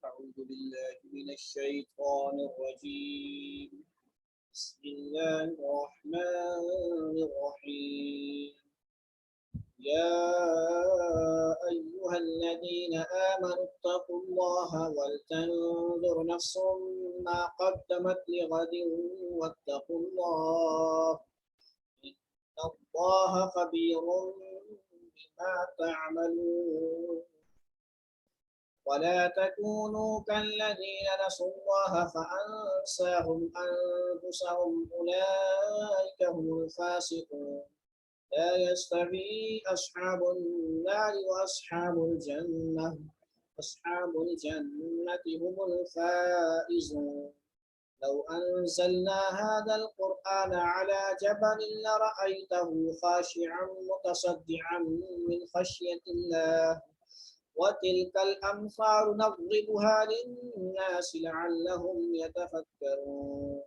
أعوذ بالله من الشيطان الرجيم. بسم الله الرحمن الرحيم. يا أيها الذين آمنوا اتقوا الله ولتنظر نفس ما قدمت لغد واتقوا الله إن الله خبير بما تعملون. ولا تكونوا كالذين نسوا الله فأنساهم أنفسهم أولئك هم الفاسقون. لا يستوي أصحاب النار وأصحاب الجنة. أصحاب الجنة هم الفائزون. لو أنزلنا هذا القرآن على جبل لرأيته خاشعا متصدعا من خشية الله. وتلك الأمثال نضربها للناس لعلهم يتفكرون.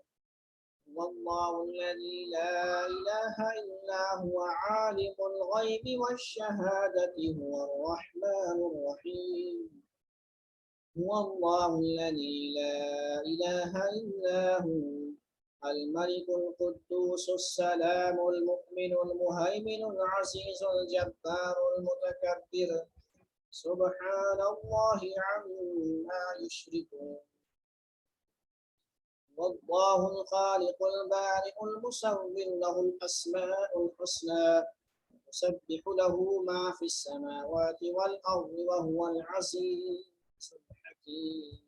والله الذي لا إله إلا هو عالم الغيب والشهادة هو الرحمن الرحيم. هو الله الذي لا إله إلا هو الملك القدوس السلام المؤمن المهيمن العزيز الجبار المتكبر سبحان الله عما يشركون. والله الخالق البارئ المصور له الأسماء الحسنى يسبح له ما في السماوات والأرض وهو العزيز الحكيم.